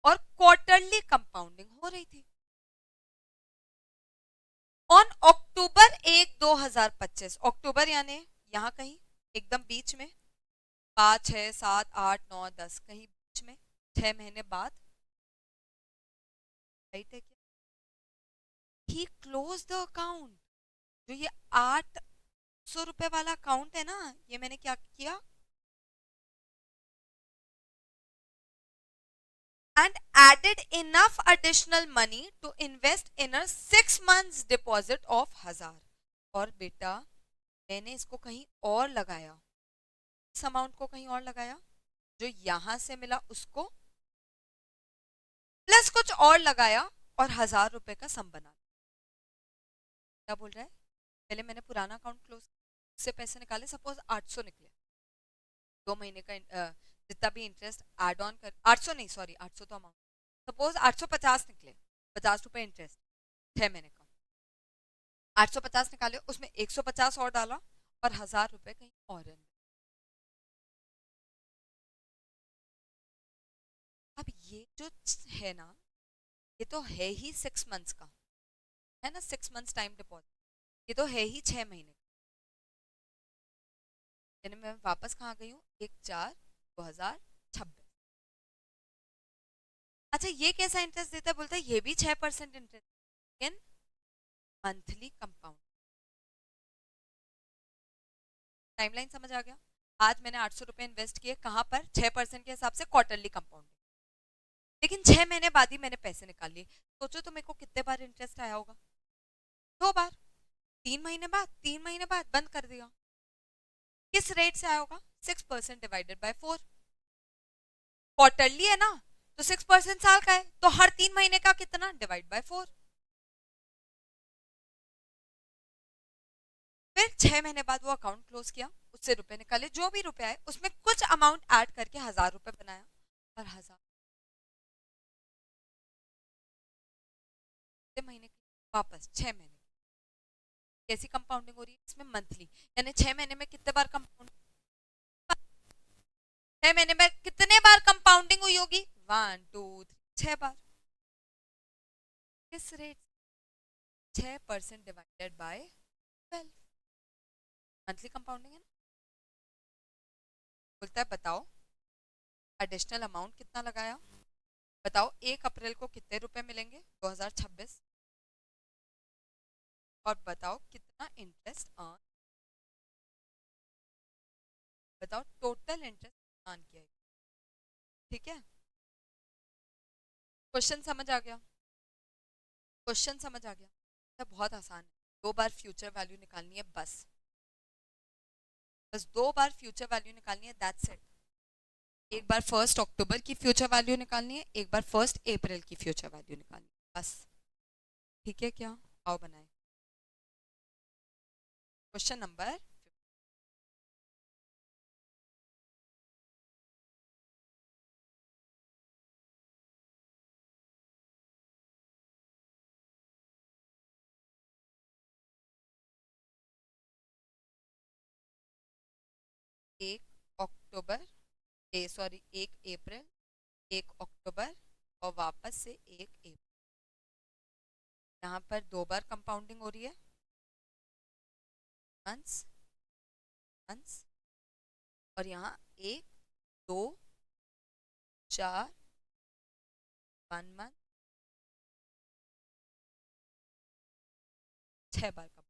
और क्वार्टरली कंपाउंडिंग हो रही थी। ऑन अक्टूबर 1 2025, अक्टूबर यानी यहां कहीं एकदम बीच में, 5 6 7 8 9 10 कहीं बीच में, 6 महीने बाद, राइट है क्या? ही क्लोज द अकाउंट। जो ये 800 रुपए वाला अकाउंट है ना, ये मैंने क्या किया? and added enough additional money to invest in a 6 months deposit of 1000। और बेटा मैंने इसको कहीं और लगाया, इस अमाउंट को कहीं और लगाया, जो यहां से मिला उसको प्लस कुछ और लगाया और 1000 रुपए का सम बना। क्या बोल रहा है? पहले मैंने पुराना अकाउंट क्लोज से पैसे निकाले, सपोज 800 निकले, 2 महीने का जितना भी इंटरेस्ट एड ऑन कर, 800 नहीं सॉरी 800 तो अमाउंट, सपोज 850 निकले, 50 रुपए इंटरेस्ट 6 महीने का, 850 निकाले, उसमें 150 और डाला और 1000 रुपए कहीं और है। अब ये जो है ना, ये तो है ही 6 मंथ्स का, है ना, 6 मंथ्स टाइम डिपॉजिट, ये तो है ही 6 महीने का। यानी मैं वापस कहाँ गई हूँ? 1/4/2026। अच्छा ये कैसा इंटरेस्ट देता है? बोलता है ये भी 6% interest in monthly compound. Timeline समझ आ गया? आज मैंने 800 रुपए इन्वेस्ट किए, कहां पर? 6% के हिसाब से क्वार्टरली कंपाउंड। लेकिन 6 महीने बाद ही मैंने पैसे निकाल लिए। सोचो तो मेरे को कितने बार इंटरेस्ट आया होगा? 2 बार। 3 महीने बाद, 3 महीने बाद बंद कर दिया। किस रेट से आया होगा? 6% डिवाइडेड बाय 4। क्वार्टरली है ना, तो 6% साल का है, तो हर 3 महीने का कितना? Divide by 4। फिर 6 महीने बाद वो अकाउंट क्लोज किया, उससे रुपए निकाले, जो भी रुपए आए उसमें कुछ अमाउंट ऐड करके 1000 रुपए बनाया और 1000 महीने के वापस 6 महीने। कैसी कंपाउंडिंग हो रही है इसमें? मंथली। यानी 6 महीने में कितने बार कंपाउंड? 6 महीने में कितने बार कंपाउंडिंग हुई होगी? 1 2 3 6 बार। किस rate? 6% divided by 12। Monthly compounding है ना। बोलता है बताओ एडिशनल अमाउंट कितना लगाया, बताओ 1 अप्रैल को कितने रुपए मिलेंगे 2026, और बताओ कितना इंटरेस्ट अर्न, बताओ टोटल इंटरेस्ट अर्न किया है। ठीक है, क्वेश्चन समझ आ गया? क्वेश्चन समझ आ गया? तो बहुत आसान है, 2 बार फ्यूचर वैल्यू निकालनी है, बस बस 2 बार फ्यूचर वैल्यू निकालनी है, दैट्स इट। एक बार 1 अक्टूबर की फ्यूचर वैल्यू निकालनी है, एक बार 1 अप्रैल की फ्यूचर वैल्यू निकालनी है, बस। ठीक है क्या? आओ बनाए क्वेश्चन नंबर। 1 अक्टूबर, 1 अप्रैल, 1 अक्टूबर और वापस से 1 अप्रैल। यहाँ पर 2 बार कंपाउंडिंग हो रही है, मंथ्स मंथ्स, और यहाँ 1 2 4 1 मंथ, 6 बार कंपाउंड।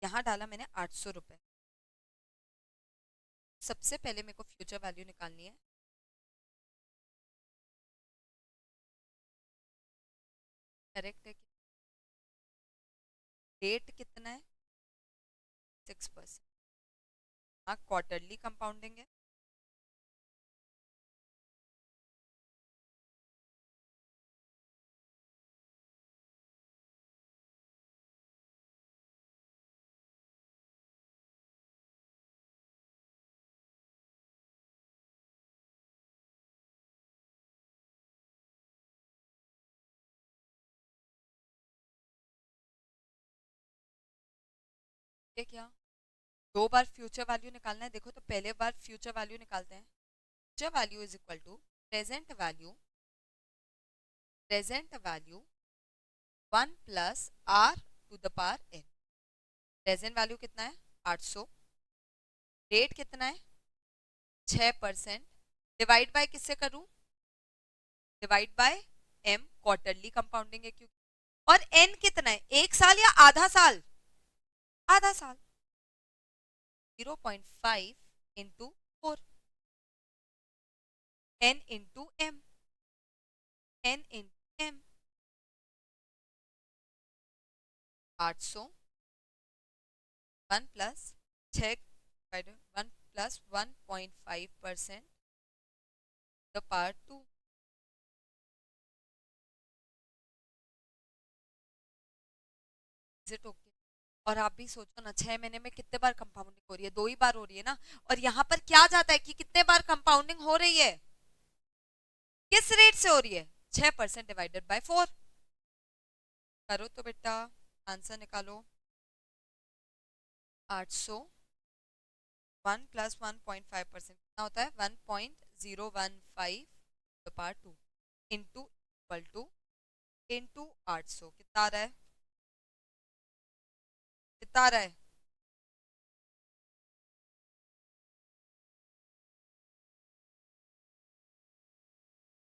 यहाँ डाला मैंने 800 रुपए। सबसे पहले मेरे को फ्यूचर वैल्यू निकालनी है। करेक्ट है? रेट कितना है? 6%। हाँ, क्वार्टरली कंपाउंडिंग है। ये क्या? 2 बार फ्यूचर वैल्यू निकालना है। देखो तो पहले बार फ्यूचर वैल्यू निकालते हैं। Future value is equal to present value, present value 1 + r⁴n। Present value कितना है? 800। रेट कितना है? 6%। डिवाइड बाय किससे करूं? Divide by m, quarterly compounding है क्योंकि। और n कितना है? 1 साल या आधा साल? आधा साल। 0.5 into 4, n into m, n into m, 800 1 plus 1+1.5% the power 2। Is it okay? और आप भी सोचो ना, 6 महीने में कितने बार कंपाउंडिंग हो रही है? 2 ही बार हो रही है ना। और यहाँ पर क्या जाता है कि कितने बार कंपाउंडिंग हो रही है, किस रेट से हो रही है? 6% डिवाइडेड बाय 4। करो तो बेटा, आंसर निकालो। 800 1+1.5% कितना होता है? 1.015 the power 2 into equal two into 800। कितना आ रहा है? कितना आ रहा है?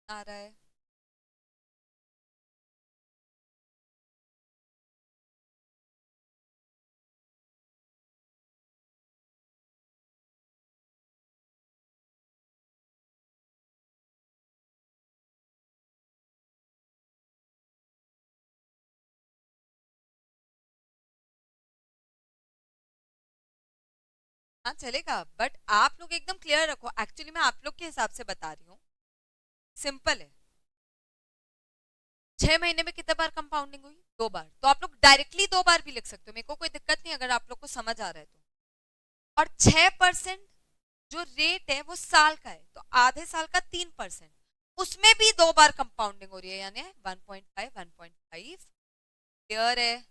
आ रहा है? हाँ चलेगा, बट आप लोग एकदम क्लियर रखो। एक्चुअली मैं आप लोग के हिसाब से बता रही हूँ। सिंपल है। 6 महीने में कितने बार कंपाउंडिंग हुई? 2 बार। तो आप लोग डायरेक्टली 2 बार भी लिख सकते हो, मेरे को कोई दिक्कत नहीं अगर आप लोग को समझ आ रहा है तो। और 6% जो रेट है वो साल का है, तो आधे साल का 3%, उसमें भी 2 बार कंपाउंडिंग हो रही है, यानी 1.5 1.5। क्लियर है?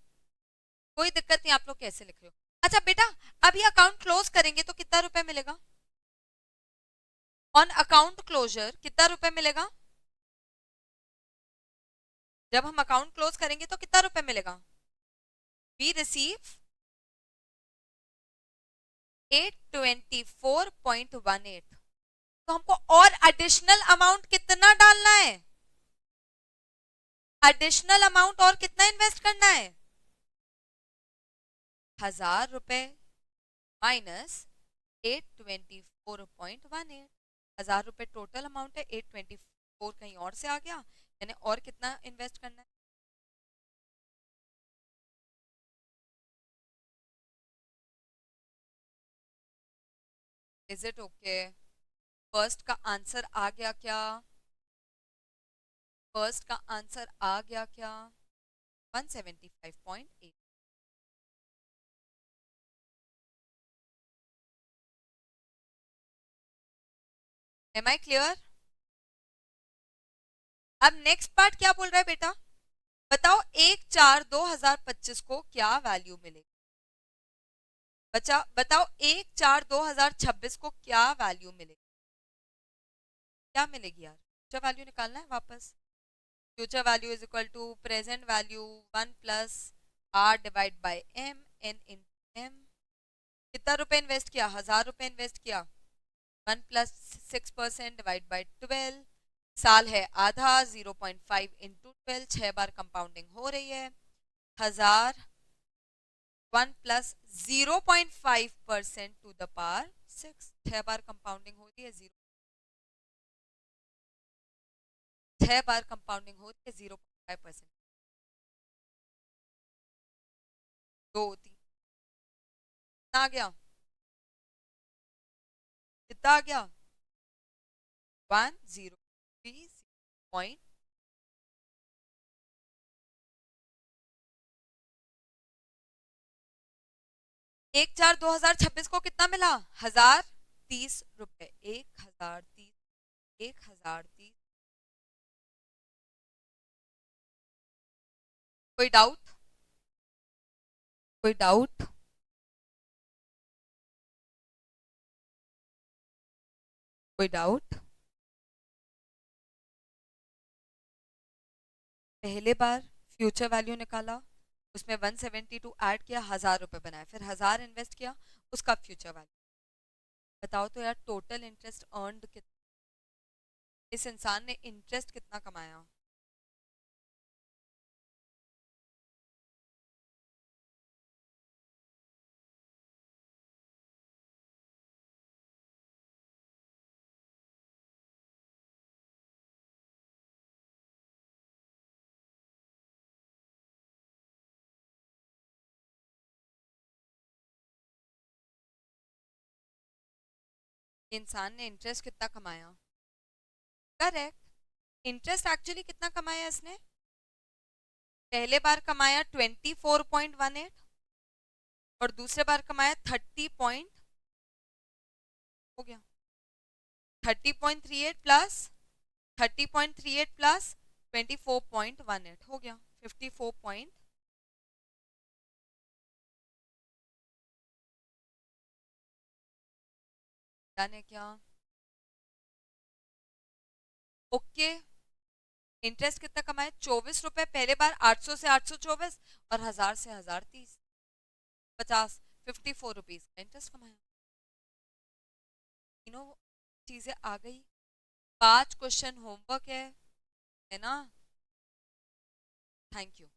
कोई दिक्कत नहीं, आप लोग कैसे लिख रहे हो? अच्छा बेटा, अभी अकाउंट क्लोज करेंगे तो कितना रुपए मिलेगा? ऑन अकाउंट क्लोजर कितना रुपए मिलेगा? जब हम अकाउंट क्लोज करेंगे तो कितना रुपए मिलेगा? We receive 824.18। तो हमको और एडिशनल अमाउंट कितना डालना है? एडिशनल अमाउंट और कितना इन्वेस्ट करना है? 1000 रुपए माइनस 824.18। 1000 रुपए टोटल अमाउंट है, 824 कहीं और से आ गया, मैंने और कितना इन्वेस्ट करना है? Is it okay? फर्स्ट का आंसर आ गया क्या? फर्स्ट का आंसर आ गया क्या? 175.8। Am I clear? अब नेक्स्ट पार्ट क्या बोल रहा है बेटा? बताओ 1/4/2025 को क्या वैल्यू मिलेगी? बताओ 1/4/2026 को क्या वैल्यू मिलेगी? क्या मिलेगी यार? फ्यूचर वैल्यू निकालना है वापस। Future value is equal to present value 1+r/m n/m। कितना रुपए इन्वेस्ट किया? 1000 रुपए इन्वेस्ट किया। 1+6% डिवाइड बाई 12। साल है आधा, 0.5 × 12, 6 बार कंपाउंडिंग हो रही है। 1000 1+0.5% टू द पावर 6, 6 बार कंपाउंडिंग हो रही है। 6 बार कंपाउंडिंग हो रही है 0.5%। 2 3 कितना आ गया? कितना आ गया? 1030 1/4/2026 को कितना मिला? 1030 रुपए। 1030, 1030। कोई डाउट? कोई डाउट? कोई डाउट? पहले बार फ्यूचर वैल्यू निकाला, उसमें 172 ऐड किया, 1000 रुपए बनाए, फिर 1000 इन्वेस्ट किया, उसका फ्यूचर वैल्यू। बताओ तो यार, टोटल इंटरेस्ट अर्नड कितना? इस इंसान ने इंटरेस्ट कितना कमाया? इंसान ने इंटरेस्ट कितना कमाया? करेक्ट। इंटरेस्ट एक्चुअली कितना कमाया इसने? पहले बार कमाया 24.18 और दूसरे बार कमाया 30 पॉइंट, हो गया 30.38 प्लस 30.38 प्लस 24.18 हो गया 54 पॉइंट। जाने क्या? ओके। इंटरेस्ट कितना कमाए? 24 रुपए पहले बार, 800 से 824 और 1000 से 1030, 50, 54 रुपीज का इंटरेस्ट कमाया। तीनों चीजें आ गई। 5 क्वेश्चन होमवर्क है ना? Thank you.